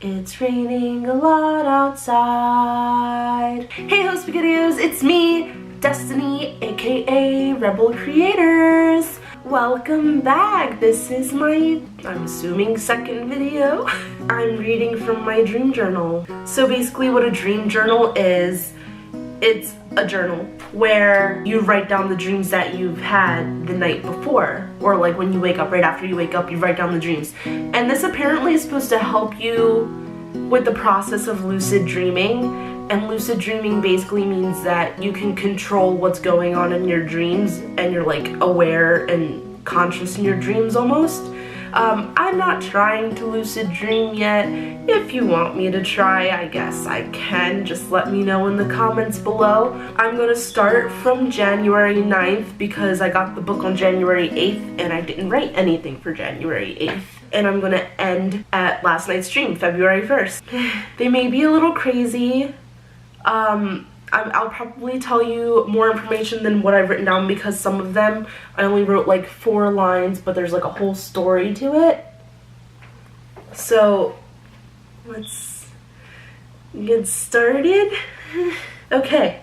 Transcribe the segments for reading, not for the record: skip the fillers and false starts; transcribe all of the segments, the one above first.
It's raining a lot outside. Hey ho SpaghettiOs, it's me, Destiny, aka Rebel Creators. Welcome back. This is my, I'm assuming, second video. I'm reading from my dream journal. So basically what a dream journal is, it's a journal where you write down the dreams that you've had the night before, or like when you wake up, right after you wake up, you write down the dreams. And this apparently is supposed to help you with the process of lucid dreaming. And lucid dreaming basically means that you can control what's going on in your dreams and you're like aware and conscious in your dreams almost. I'm not trying to lucid dream yet. If you want me to try, I guess I can. Just let me know in the comments below. I'm gonna start from January 9th because I got the book on January 8th and I didn't write anything for January 8th. And I'm gonna end at last night's stream, February 1st. They may be a little crazy. I'll probably tell you more information than what I've written down because some of them I only wrote like 4 lines, but there's like a whole story to it. So let's get started. Okay.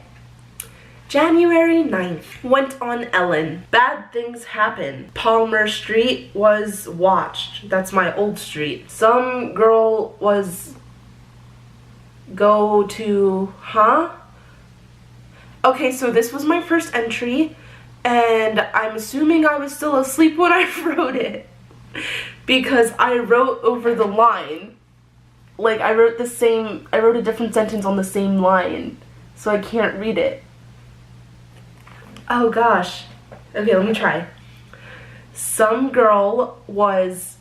January 9th. Went on Ellen. Bad things happen. Palmer Street was watched. That's my old street. Some girl was go to, Okay, so this was my first entry, and I'm assuming I was still asleep when I wrote it, because I wrote over the line. Like, I wrote a different sentence on the same line, so I can't read it. Oh gosh. Okay, let me try. Some girl was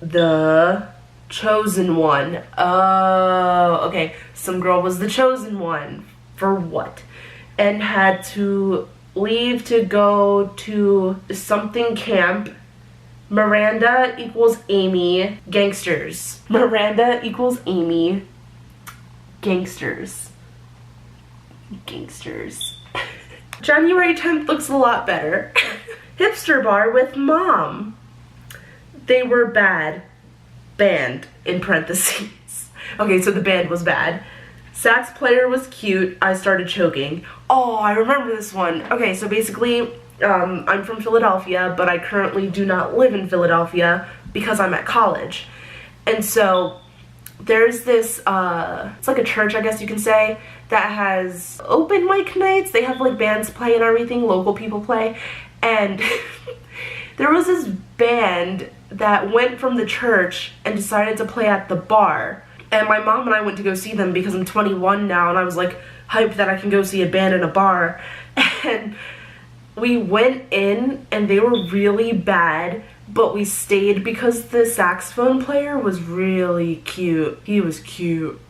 the chosen one. Oh, okay. Some girl was the chosen one. For what? And had to leave to go to something camp. Miranda equals Amy. Gangsters. Miranda equals Amy. Gangsters. Gangsters. January 10th looks a lot better. Hipster bar with mom. They were bad. Band, in parentheses. Okay, so the band was bad. Sax player was cute. I started choking. Oh, I remember this one. Okay, so basically, I'm from Philadelphia, but I currently do not live in Philadelphia because I'm at college. And so there's this, it's like a church, I guess you can say, that has open mic nights. They have like bands play and everything, local people play. And there was this band that went from the church and decided to play at the bar. And my mom and I went to go see them because I'm 21 now and I was like hyped that I can go see a band in a bar. And we went in and they were really bad, but we stayed because the saxophone player was really cute. He was cute.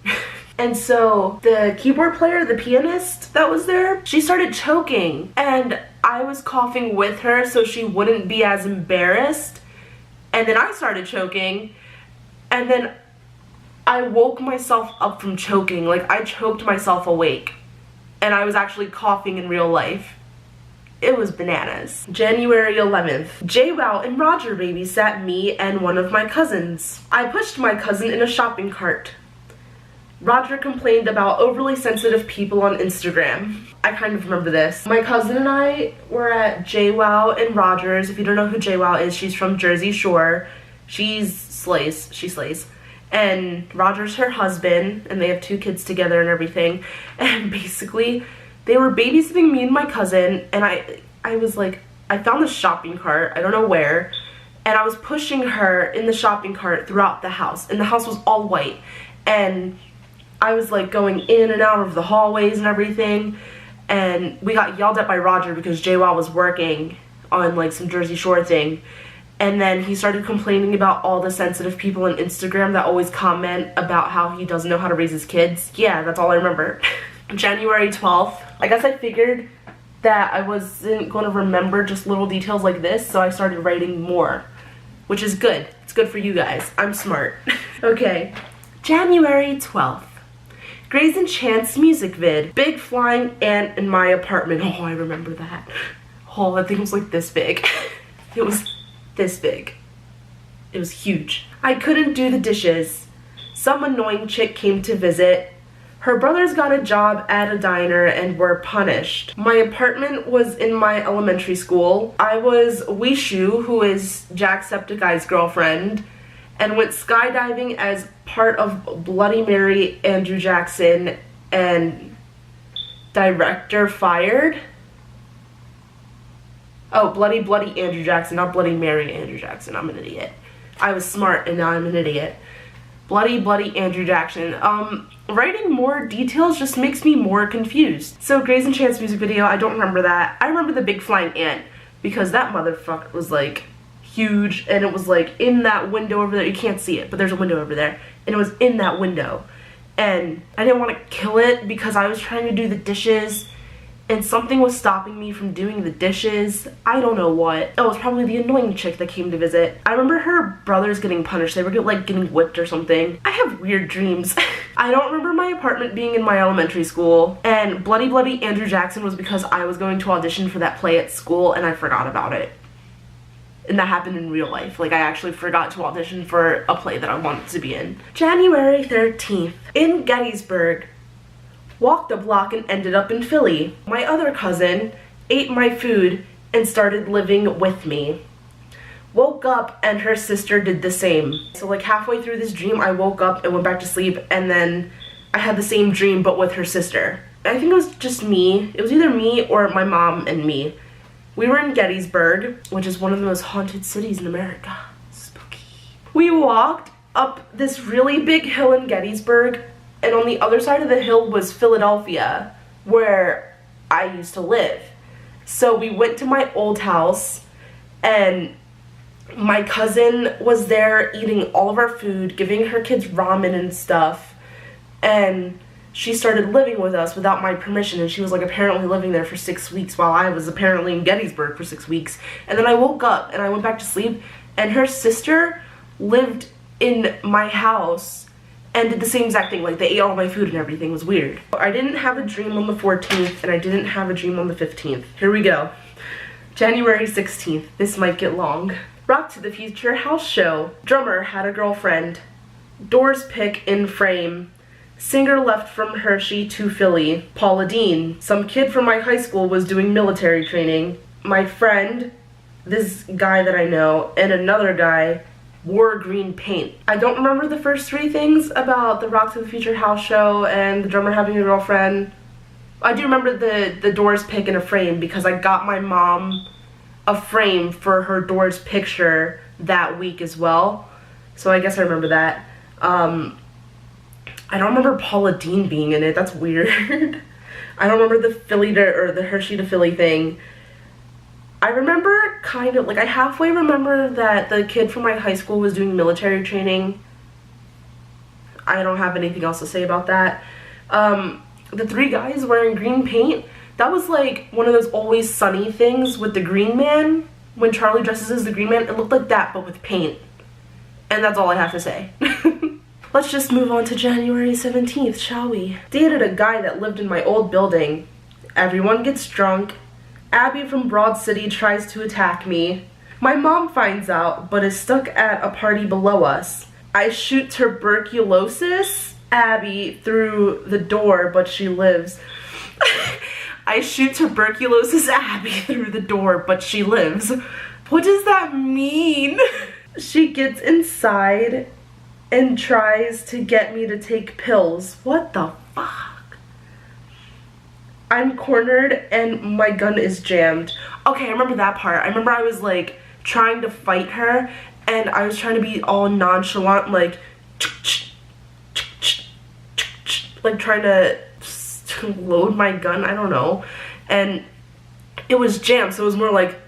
And so the keyboard player, the pianist that was there, she started choking and I was coughing with her so she wouldn't be as embarrassed. And then I started choking and then I woke myself up from choking. Like, I choked myself awake. And I was actually coughing in real life. It was bananas. January 11th. JWoww and Roger babysat me and one of my cousins. I pushed my cousin in a shopping cart. Roger complained about overly sensitive people on Instagram. I kind of remember this. My cousin and I were at JWoww and Rogers. If you don't know who JWoww is, she's from Jersey Shore. She slays. And Roger's her husband, and they have 2 kids together and everything. And basically, they were babysitting me and my cousin, and I was like, I found the shopping cart, I don't know where, and I was pushing her in the shopping cart throughout the house, and the house was all white. And I was like going in and out of the hallways and everything, and we got yelled at by Roger because JWoww was working on like some Jersey Shore thing. And then he started complaining about all the sensitive people on Instagram that always comment about how he doesn't know how to raise his kids. Yeah, that's all I remember. January 12th. I guess I figured that I wasn't going to remember just little details like this, so I started writing more. Which is good. It's good for you guys. I'm smart. Okay. January 12th. Grey's Enchant's music vid. Big flying ant in my apartment. Oh, I remember that. Oh, that thing was like this big. It was this big. It was huge. I couldn't do the dishes. Some annoying chick came to visit. Her brothers got a job at a diner and were punished. My apartment was in my elementary school. I was Wishu, who is Jacksepticeye's girlfriend, and went skydiving as part of Bloody Mary Andrew Jackson and director fired. Oh, Bloody Andrew Jackson, not Bloody Mary Andrew Jackson. I'm an idiot. I was smart and now I'm an idiot. Bloody Andrew Jackson. Writing more details just makes me more confused. So Grey's Enchant's music video, I don't remember that. I remember the big flying ant because that motherfucker was like huge, and it was like in that window over there. You can't see it, but there's a window over there, and it was in that window. And I didn't want to kill it because I was trying to do the dishes and something was stopping me from doing the dishes. I don't know what. Oh, it was probably the annoying chick that came to visit. I remember her brothers getting punished. They were like getting whipped or something. I have weird dreams. I don't remember my apartment being in my elementary school. And Bloody Andrew Jackson was because I was going to audition for that play at school and I forgot about it. And that happened in real life. Like, I actually forgot to audition for a play that I wanted to be in. January 13th. In Gettysburg. Walked a block and ended up in Philly. My other cousin ate my food and started living with me. Woke up and her sister did the same. So like halfway through this dream, I woke up and went back to sleep, and then I had the same dream but with her sister. I think it was just me. It was either me or my mom and me. We were in Gettysburg, which is one of the most haunted cities in America. Spooky. We walked up this really big hill in Gettysburg, and on the other side of the hill was Philadelphia, where I used to live. So we went to my old house, and my cousin was there eating all of our food, giving her kids ramen and stuff, and she started living with us without my permission, and she was like apparently living there for 6 weeks while I was apparently in Gettysburg for 6 weeks. And then I woke up and I went back to sleep, and her sister lived in my house and did the same exact thing. Like, they ate all my food and everything. It was weird. I didn't have a dream on the 14th, and I didn't have a dream on the 15th. Here we go. January 16th. This might get long. Rock to the Future house show. Drummer had a girlfriend. Doors pick in frame. Singer left from Hershey to Philly. Paula Deen. Some kid from my high school was doing military training. My friend, this guy that I know, and another guy wore green paint. I don't remember the first three things about the Rock to the Future house show and the drummer having a girlfriend. I do remember the Doors pick in a frame because I got my mom a frame for her Doors picture that week as well. So I guess I remember that. I don't remember Paula Deen being in it. That's weird. I don't remember the the Hershey to Philly thing. I remember kind of, like, I halfway remember that the kid from my high school was doing military training. I don't have anything else to say about that. The three guys wearing green paint, that was like one of those Always Sunny things with the Green Man. When Charlie dresses as the Green Man, it looked like that but with paint. And that's all I have to say. Let's just move on to January 17th, shall we? Dated a guy that lived in my old building. Everyone gets drunk. Abby from Broad City tries to attack me. My mom finds out, but is stuck at a party below us. I shoot tuberculosis Abby through the door, but she lives. I shoot tuberculosis Abby through the door, but she lives. What does that mean? She gets inside and tries to get me to take pills. What the fuck? I'm cornered and my gun is jammed. Okay, I remember that part. I remember I was like trying to fight her and I was trying to be all nonchalant, like trying to load my gun, I don't know. And it was jammed, so it was more like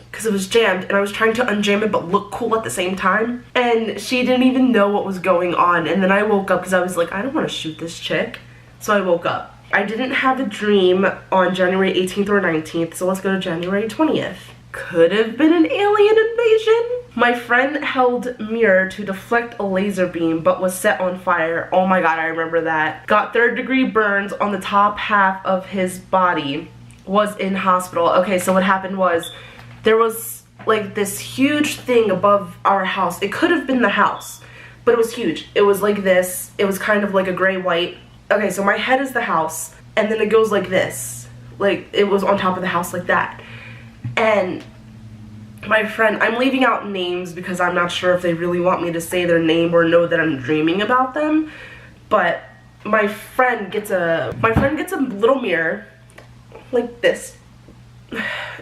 because it was jammed, and I was trying to unjam it but look cool at the same time. And she didn't even know what was going on. And then I woke up because I was like, I don't want to shoot this chick. So I woke up. I didn't have a dream on January 18th or 19th, so let's go to January 20th. Could have been an alien invasion. My friend held mirror to deflect a laser beam but was set on fire. Oh my god, I remember that. Got third-degree burns on the top half of his body. Was in hospital. Okay, so what happened was there was like this huge thing above our house. It could have been the house, but it was huge. It was like this. It was kind of like a gray-white. Okay, so my head is the house, and then it goes like this. Like, it was on top of the house like that. And my friend, I'm leaving out names because I'm not sure if they really want me to say their name or know that I'm dreaming about them, but my friend gets a little mirror like this,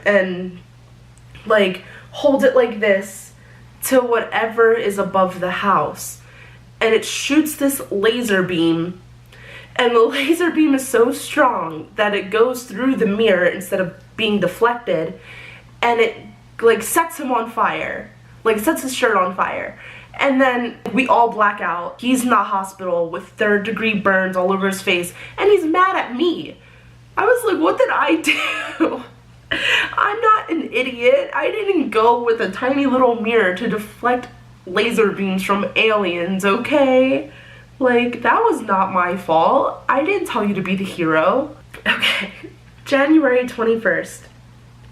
and like holds it like this to whatever is above the house, and it shoots this laser beam, and the laser beam is so strong that it goes through the mirror instead of being deflected, and it like sets him on fire, like sets his shirt on fire. And then we all black out. He's in the hospital with third-degree burns all over his face, and he's mad at me. I was like, what did I do? I'm not an idiot. I didn't go with a tiny little mirror to deflect laser beams from aliens, okay? Like, that was not my fault. I didn't tell you to be the hero. Okay. January 21st.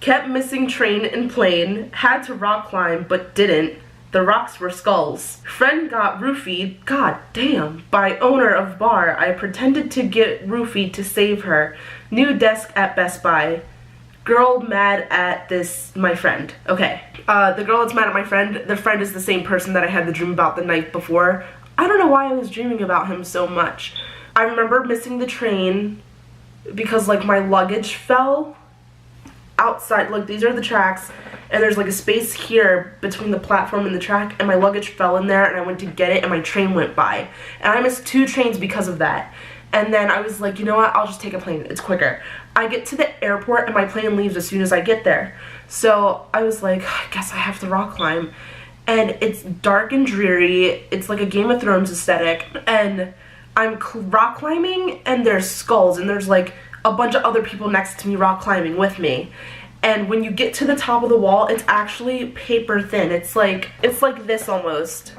Kept missing train and plane. Had to rock climb, but didn't. The rocks were skulls. Friend got roofied, god damn, by owner of bar. I pretended to get roofied to save her. New desk at Best Buy. Girl mad at this, my friend. Okay, the girl that's mad at my friend, the friend is the same person that I had the dream about the night before. I don't know why I was dreaming about him so much. I remember missing the train because like my luggage fell outside. Like, these are the tracks, and there's like a space here between the platform and the track, and my luggage fell in there, and I went to get it, and my train went by, and I missed 2 trains because of that. And then I was like, you know what, I'll just take a plane, it's quicker. I get to the airport and my plane leaves as soon as I get there, so I was like, I guess I have to rock climb. And it's dark and dreary, it's like a Game of Thrones aesthetic, and I'm rock climbing, and there's skulls, and there's like a bunch of other people next to me rock climbing with me. And when you get to the top of the wall, it's actually paper thin. It's like this almost.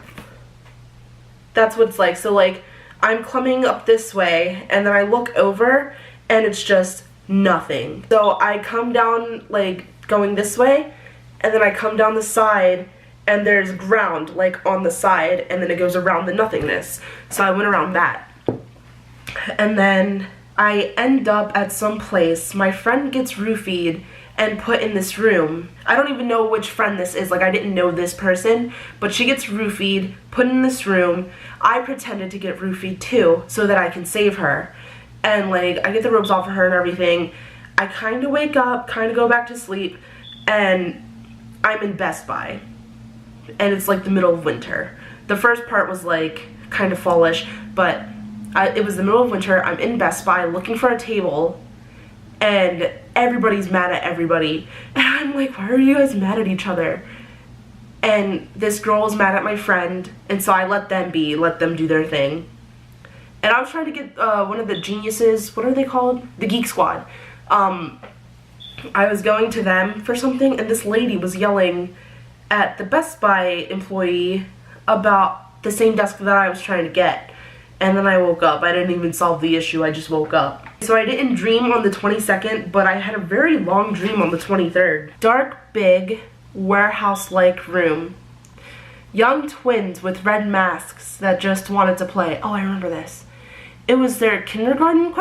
That's what it's like. So like, I'm climbing up this way, and then I look over, and it's just nothing. So I come down, like, going this way, and then I come down the side, and there's ground, like, on the side, and then it goes around the nothingness. So I went around that. And then I end up at some place. My friend gets roofied and put in this room. I don't even know which friend this is. Like, I didn't know this person, but she gets roofied, put in this room. I pretended to get roofied too, so that I can save her. And like, I get the ropes off of her and everything. I kind of wake up, kind of go back to sleep, and I'm in Best Buy. And it's like the middle of winter. The first part was like kind of fallish, but it was the middle of winter. I'm in Best Buy looking for a table, and everybody's mad at everybody. And I'm like, why are you guys mad at each other? And this girl was mad at my friend, and so I let them do their thing. And I was trying to get one of the geniuses, what are they called? The Geek Squad. I was going to them for something, and this lady was yelling at the Best Buy employee about the same desk that I was trying to get. And then I woke up. I didn't even solve the issue, I just woke up. So I didn't dream on the 22nd, but I had a very long dream on the 23rd. Dark, big, warehouse-like room. Young twins with red masks that just wanted to play. Oh, I remember this. It was their kindergarten ?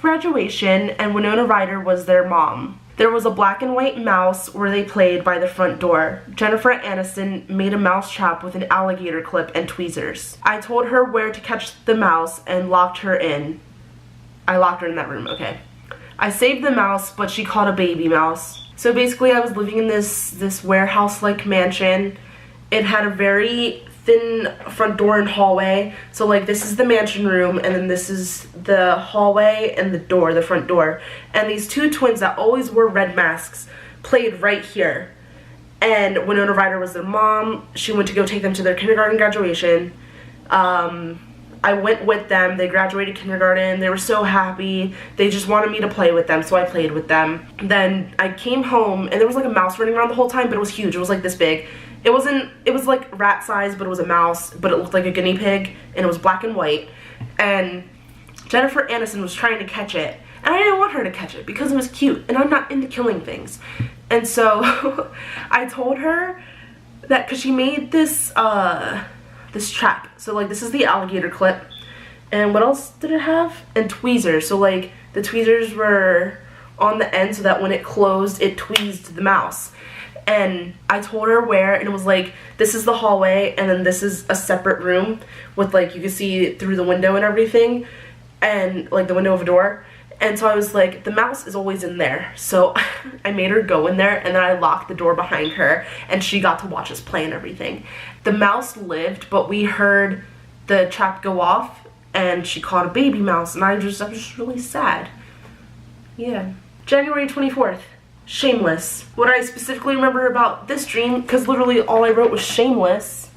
Graduation, and Winona Ryder was their mom. There was a black and white mouse where they played by the front door. Jennifer Aniston made a mouse trap with an alligator clip and tweezers. I told her where to catch the mouse and locked her in. I locked her in that room, okay. I saved the mouse, but she caught a baby mouse. So basically I was living in this warehouse-like mansion. It had a very thin front door and hallway. So like, this is the mansion room, and then this is the hallway and the door, the front door. And these 2 twins that always wore red masks played right here. And Winona Ryder was their mom. She went to go take them to their kindergarten graduation. I went with them. They graduated kindergarten. They were so happy. They just wanted me to play with them, so I played with them. Then I came home, and there was like a mouse running around the whole time, but it was huge. It was like this big. It was like rat size, but it was a mouse, but it looked like a guinea pig, and it was black and white. And Jennifer Aniston was trying to catch it, and I didn't want her to catch it because it was cute, and I'm not into killing things. And so I told her that, because she made this this trap. So like this is the alligator clip. And what else did it have? And tweezers. So like the tweezers were on the end so that when it closed, it tweezed the mouse. And I told her where, and it was like, this is the hallway, and then this is a separate room with like, you can see through the window and everything, and like the window of a door. And so I was like, the mouse is always in there. So I made her go in there, and then I locked the door behind her, and she got to watch us play and everything. The mouse lived, but we heard the trap go off, and she caught a baby mouse, and I was just really sad. Yeah. January 24th, Shameless. What I specifically remember about this dream, because literally all I wrote was shameless,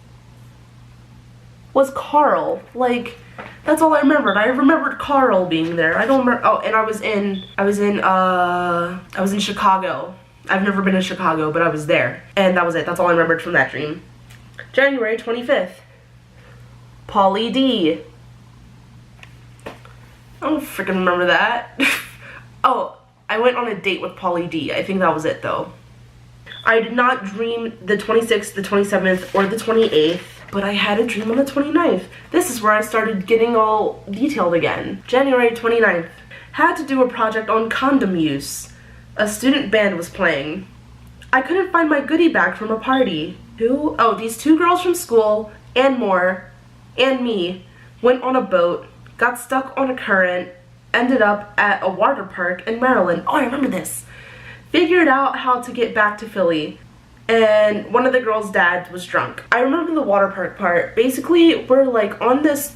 was Carl. Like, that's all I remembered. I remembered Carl being there. I don't remember. Oh, and I was in Chicago. I've never been to Chicago, but I was there. And that was it. That's all I remembered from that dream. January 25th, Pauly D. I don't freaking remember that. Oh, I went on a date with Pauly D. I think that was it though. I did not dream the 26th, the 27th, or the 28th, but I had a dream on the 29th. This is where I started getting all detailed again. January 29th. Had to do a project on condom use. A student band was playing. I couldn't find my goodie bag from a party. Who? Oh, these two girls from school, and more, and me, went on a boat, got stuck on a current, ended up at a water park in Maryland. Oh, I remember this. Figured out how to get back to Philly, and one of the girls' dad was drunk. I remember the water park part. Basically, we're like on this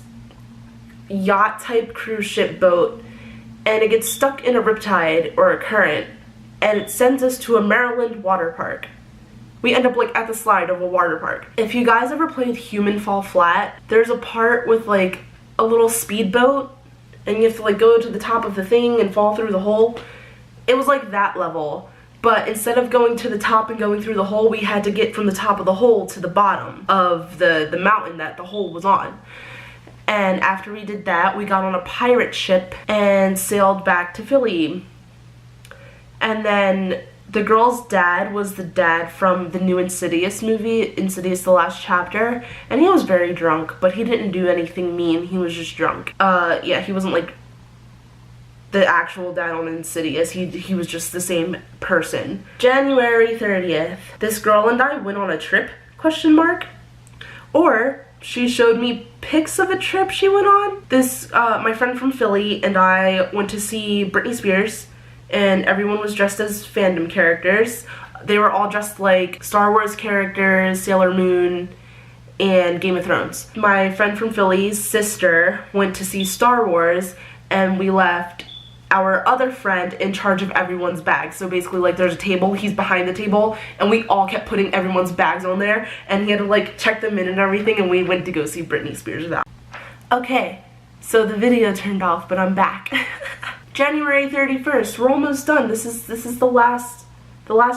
yacht type cruise ship boat, and it gets stuck in a riptide or a current, and it sends us to a Maryland water park. We end up like at the slide of a water park. If you guys ever played Human Fall Flat, there's a part with like a little speedboat, and you have to like go to the top of the thing and fall through the hole. It was like that level, but instead of going to the top and going through the hole, we had to get from the top of the hole to the bottom of the mountain that the hole was on. And after we did that, we got on a pirate ship and sailed back to Philly. And then the girl's dad was the dad from the new Insidious movie, Insidious the Last Chapter, and he was very drunk, but he didn't do anything mean, he was just drunk. Yeah, he wasn't like the actual dad on Insidious, he was just the same person. January 30th, this girl and I went on a trip, question mark, or she showed me pics of a trip she went on. This, my friend from Philly and I went to see Britney Spears, and everyone was dressed as fandom characters. They were all dressed like Star Wars characters, Sailor Moon, and Game of Thrones. My friend from Philly's sister went to see Star Wars, and we left our other friend in charge of everyone's bags. So basically like there's a table, he's behind the table, and we all kept putting everyone's bags on there, and he had to like check them in and everything, and we went to go see Britney Spears without. Okay, so the video turned off, but I'm back. January 31st, we're almost done. This is the last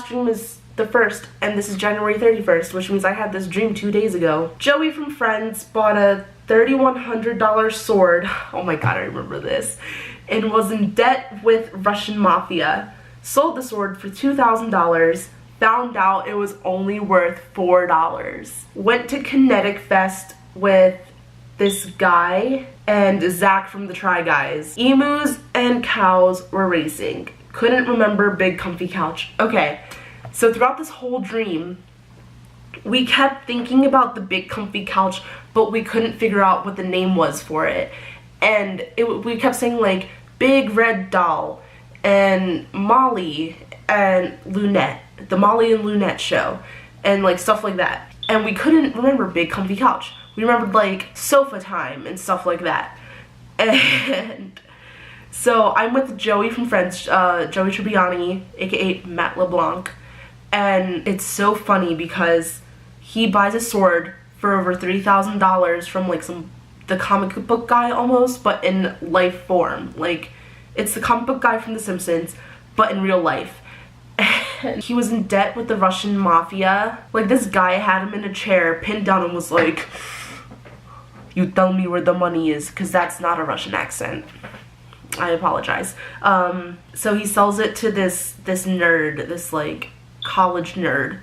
dream is the first, and this is January 31st, which means I had this dream 2 days ago. Joey from Friends bought a $3,100 sword, oh my god, I remember this, and was in debt with Russian mafia. Sold the sword for $2,000, found out it was only worth $4. Went to Kinetic Fest with this guy and Zach from the Try Guys. Emus and cows were racing. Couldn't remember Big Comfy Couch. Okay, so throughout this whole dream, we kept thinking about the Big Comfy Couch, but we couldn't figure out what the name was for it. And we kept saying like Big Red Doll and Molly and Lunette, the Molly and Lunette show, and like stuff like that. And we couldn't remember Big Comfy Couch. We remembered like Sofa Time and stuff like that. And so I'm with Joey from Friends, Joey Tribbiani, aka Matt LeBlanc, and it's so funny because he buys a sword for over $3,000 from like the comic book guy almost, but in life form. Like, it's the comic book guy from The Simpsons, but in real life. And he was in debt with the Russian mafia. Like, this guy had him in a chair, pinned down, and was like, "You tell me where the money is," because that's not a Russian accent. I apologize. So he sells it to this nerd, this like college nerd,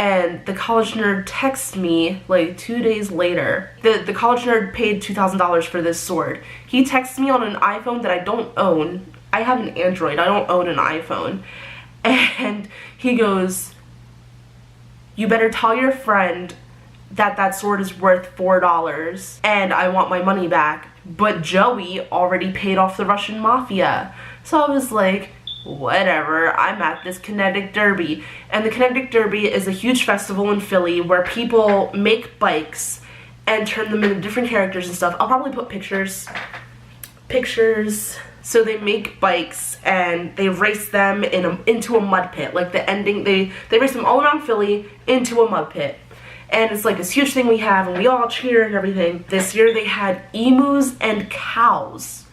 and the college nerd texts me like 2 days later. The college nerd paid $2,000 for this sword. He texts me on an iPhone that I don't own. I have an Android, I don't own an iPhone. And he goes, "You better tell your friend that that sword is worth $4 and I want my money back. But Joey already paid off the Russian mafia." So I was like, whatever, I'm at this Kinetic Derby. And the Kinetic Derby is a huge festival in Philly where people make bikes and turn them into different characters and stuff. I'll probably put pictures. So they make bikes and they race them into a mud pit. Like the ending, they race them all around Philly into a mud pit. And it's like this huge thing we have, and we all cheer and everything. This year they had emus and cows,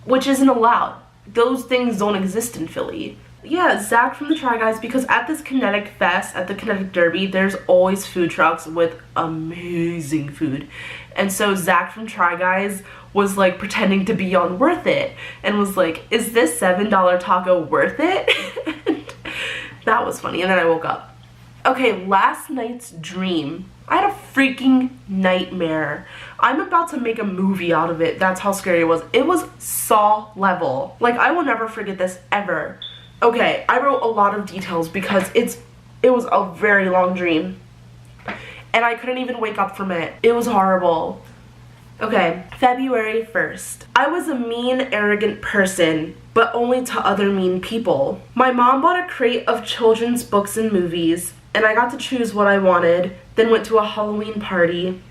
which isn't allowed. Those things don't exist in Philly. Yeah, Zach from the Try Guys, because at this Kinetic Fest, at the Kinetic Derby, there's always food trucks with amazing food. And so Zach from Try Guys was like pretending to be on Worth It and was like, "Is this $7 taco worth it?" And that was funny. And then I woke up. Okay, last night's dream. I had a freaking nightmare. I'm about to make a movie out of it. That's how scary it was. It was Saw level. Like, I will never forget this ever. Okay, I wrote a lot of details because it was a very long dream. And I couldn't even wake up from it. It was horrible. Okay, February 1st. I was a mean, arrogant person, but only to other mean people. My mom bought a crate of children's books and movies, and I got to choose what I wanted, then went to a Halloween party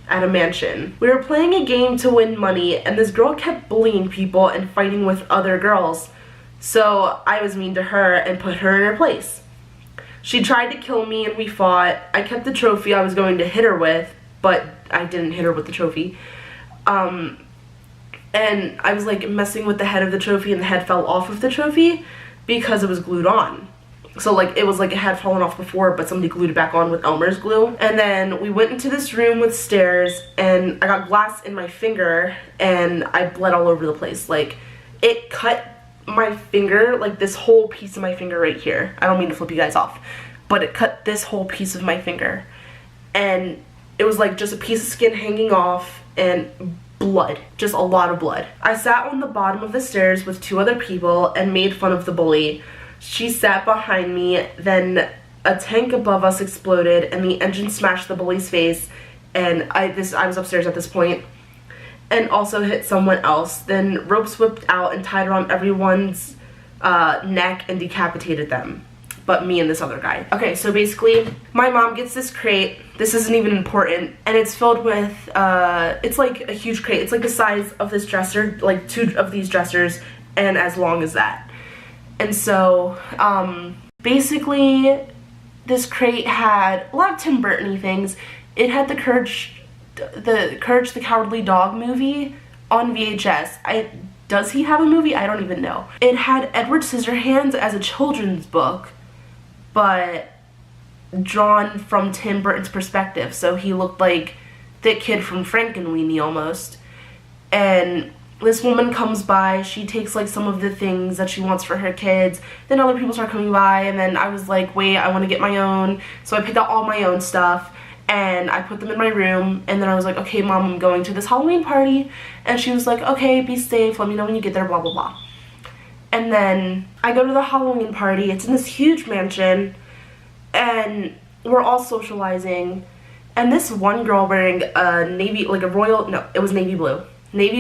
at a mansion. We were playing a game to win money, and this girl kept bullying people and fighting with other girls. So I was mean to her and put her in her place. She tried to kill me and we fought. I kept the trophy I was going to hit her with, but I didn't hit her with the trophy. And I was like messing with the head of the trophy, and the head fell off of the trophy because it was glued on. So like it was like it had fallen off before, but somebody glued it back on with Elmer's glue. And then we went into this room with stairs, and I got glass in my finger and I bled all over the place. Like it cut my finger, like this whole piece of my finger right here. I don't mean to flip you guys off, but it cut this whole piece of my finger. And it was like just a piece of skin hanging off and blood, just a lot of blood. I sat on the bottom of the stairs with 2 other people and made fun of the bully. She sat behind me, then a tank above us exploded and the engine smashed the bully's face, and I was upstairs at this point, and also hit someone else. Then ropes whipped out and tied around everyone's neck and decapitated them, but me and this other guy. Okay, so basically my mom gets this crate. This isn't even important, and it's filled with it's like a huge crate. It's like the size of this dresser, like 2 of these dressers, and as long as that. And so basically this crate had a lot of Tim Burton-y things. It had the Courage the Cowardly Dog movie on VHS. Does he have a movie? I don't even know. It had Edward Scissorhands as a children's book, but drawn from Tim Burton's perspective. So he looked like the kid from Frankenweenie almost. And this woman comes by, she takes like some of the things that she wants for her kids, then other people start coming by, and then I was like, wait, I want to get my own. So I picked out all my own stuff and I put them in my room, and then I was like, okay mom, I'm going to this Halloween party. And she was like, okay, be safe, let me know when you get there, blah blah blah. And then I go to the Halloween party. It's in this huge mansion and we're all socializing, and this one girl wearing a navy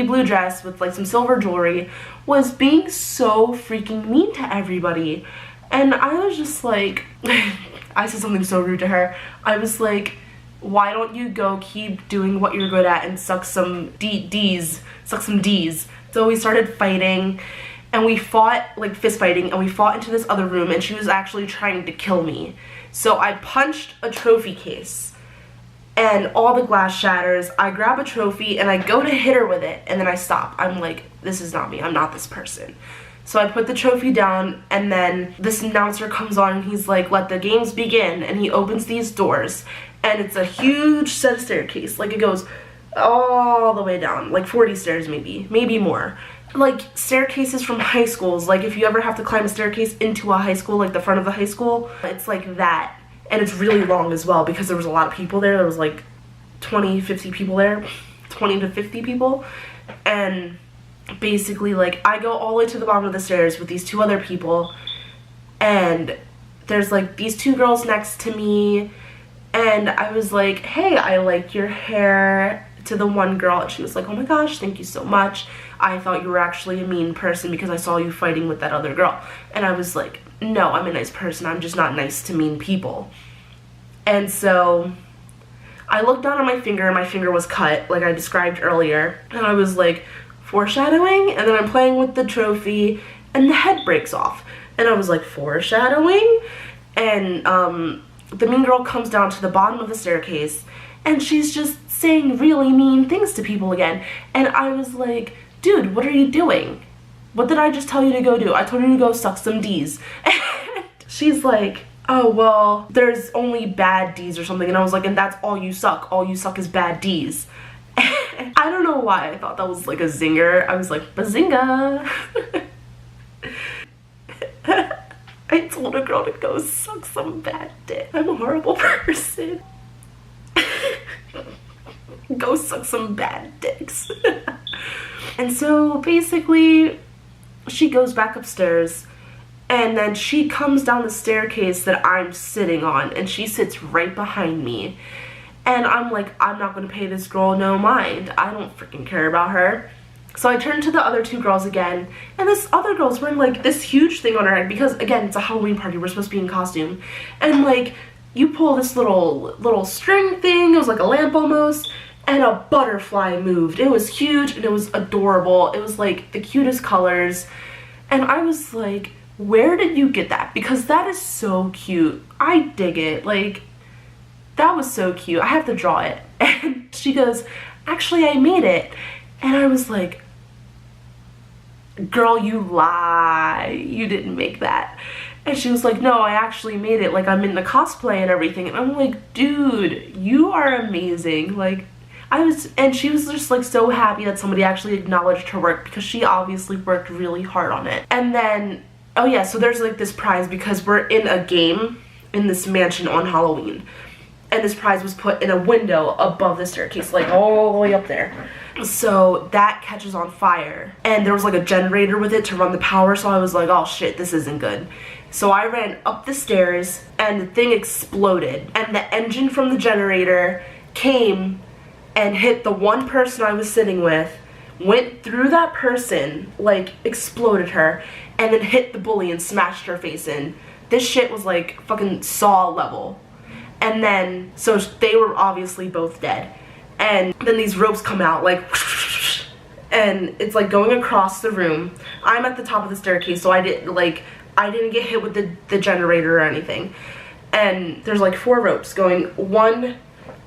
blue dress with like some silver jewelry was being so freaking mean to everybody. And I was just like I said something so rude to her. I was like, why don't you go keep doing what you're good at and suck some D's. So we started fighting, and we fought, like fist fighting, and we fought into this other room, and she was actually trying to kill me. So I punched a trophy case and all the glass shatters. I grab a trophy and I go to hit her with it, and then I stop. I'm like, this is not me, I'm not this person. So I put the trophy down, and then this announcer comes on and he's like, let the games begin, and he opens these doors, and it's a huge set of staircase. Like it goes all the way down, like 40 stairs maybe more. Like staircases from high schools, like if you ever have to climb a staircase into a high school, like the front of the high school, it's like that. And it's really long as well because there was a lot of people there. There was like 20, 50 people there. 20 to 50 people. And basically, like, I go all the way to the bottom of the stairs with these 2 other people. And there's like these 2 girls next to me. And I was like, hey, I like your hair, to the one girl. And she was like, oh my gosh, thank you so much. I thought you were actually a mean person because I saw you fighting with that other girl. And I was like, no, I'm a nice person. I'm just not nice to mean people. And so I looked down at my finger, and my finger was cut, like I described earlier. And I was like, foreshadowing? And then I'm playing with the trophy, and the head breaks off. And I was like, foreshadowing? And the mean girl comes down to the bottom of the staircase, and she's just saying really mean things to people again. And I was like, dude, what are you doing? What did I just tell you to go do? I told you to go suck some D's. And she's like, oh, well, there's only bad D's or something. And I was like, and that's all you suck. All you suck is bad D's. And I don't know why I thought that was like a zinger. I was like, bazinga. I told a girl to go suck some bad dick. I'm a horrible person. Go suck some bad dicks. And so basically she goes back upstairs, and then she comes down the staircase that I'm sitting on, and she sits right behind me. And I'm like, I'm not gonna pay this girl no mind. I don't freaking care about her. So I turned to the other 2 girls again, and this other girl's wearing like this huge thing on her head because, again, it's a Halloween party. We're supposed to be in costume. And like, you pull this little string thing, it was like a lamp almost, and a butterfly moved. It was huge and it was adorable. It was like the cutest colors. And I was like, where did you get that? Because that is so cute. I dig it. Like, that was so cute. I have to draw it. And she goes, actually, I made it. And I was like, girl, you lie. You didn't make that. And she was like, no, I actually made it. Like, I'm in the cosplay and everything. And I'm like, dude, you are amazing. Like, and she was just like so happy that somebody actually acknowledged her work because she obviously worked really hard on it. And then, oh yeah, so there's like this prize because we're in a game in this mansion on Halloween. And this prize was put in a window above the staircase, like all the way up there. So that catches on fire. And there was like a generator with it to run the power, so I was like, oh shit, this isn't good. So I ran up the stairs and the thing exploded. And the engine from the generator came and hit the one person I was sitting with, went through that person, like exploded her, and then hit the bully and smashed her face in. This shit was like fucking Saw level. And then, so they were obviously both dead. And then these ropes come out, like, and it's like going across the room. I'm at the top of the staircase, so I didn't get hit with the generator or anything. And there's like 4 ropes going 1,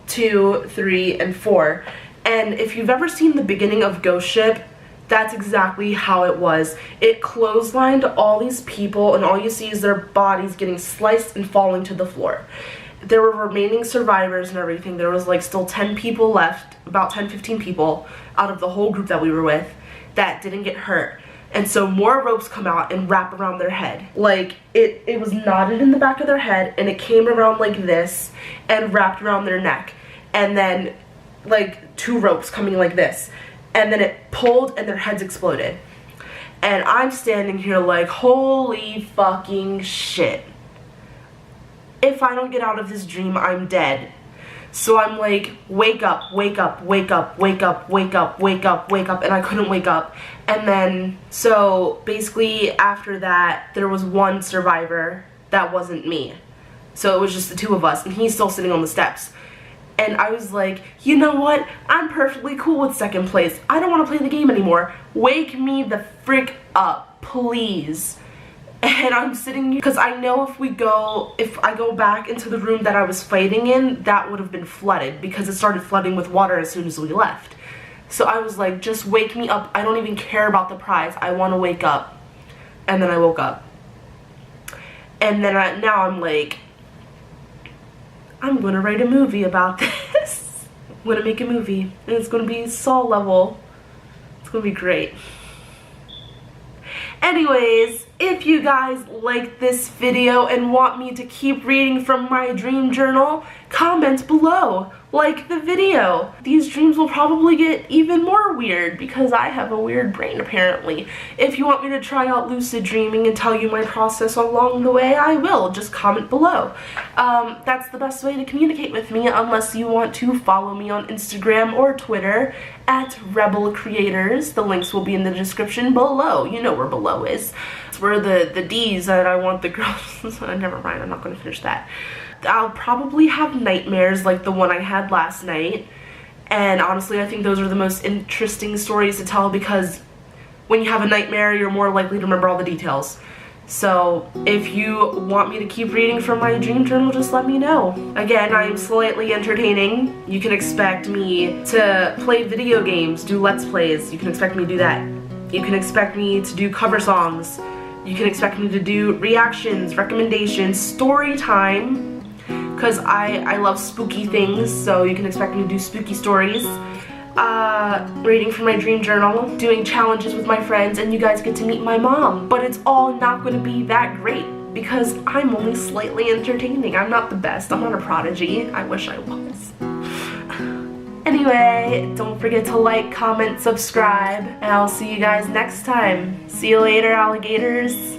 2, 3, and 4. And if you've ever seen the beginning of Ghost Ship, that's exactly how it was. It clotheslined all these people, and all you see is their bodies getting sliced and falling to the floor. There were remaining survivors and everything. There was like still 10 people left, about 10-15 people out of the whole group that we were with that didn't get hurt. And so more ropes come out and wrap around their head. Like, it was knotted in the back of their head, and it came around like this and wrapped around their neck. And then like 2 ropes coming like this. And then it pulled and their heads exploded. And I'm standing here like, holy fucking shit. If I don't get out of this dream, I'm dead. So I'm like, wake up, wake up, wake up, wake up, wake up, wake up, wake up, and I couldn't wake up. And then, so basically after that, there was one survivor that wasn't me. So it was just the 2 of us, and he's still sitting on the steps. And I was like, you know what? I'm perfectly cool with 2nd place. I don't want to play the game anymore. Wake me the frick up, please. And I'm sitting here because I know if I go back into the room that I was fighting in, that would have been flooded because it started flooding with water as soon as we left. So I was like, just wake me up. I don't even care about the prize. I want to wake up. And then I woke up. And then now I'm like, I'm going to write a movie about this. I'm going to make a movie. And it's going to be Saw level. It's going to be great. Anyways, If you guys like this video and want me to keep reading from my dream journal, comment below. Like the video. These dreams will probably get even more weird because I have a weird brain apparently. If you want me to try out lucid dreaming and tell you my process along the way, I will. Just comment below. That's the best way to communicate with me unless you want to follow me on Instagram or Twitter at Rebel Creators. The links will be in the description below. You know where below is. It's where the D's that I want the girls. Never mind, I'm not going to finish that. I'll probably have nightmares like the one I had last night, and honestly I think those are the most interesting stories to tell because when you have a nightmare you're more likely to remember all the details. So if you want me to keep reading from my dream journal, just let me know. Again, I'm slightly entertaining. You can expect me to play video games, do let's plays. You can expect me to do that. You can expect me to do cover songs. You can expect me to do reactions, recommendations, story time, because I love spooky things, so you can expect me to do spooky stories, reading from my dream journal, doing challenges with my friends, and you guys get to meet my mom. But it's all not going to be that great because I'm only slightly entertaining. I'm not the best. I'm not a prodigy. I wish I was. Anyway, don't forget to like, comment, subscribe, and I'll see you guys next time. See you later, alligators.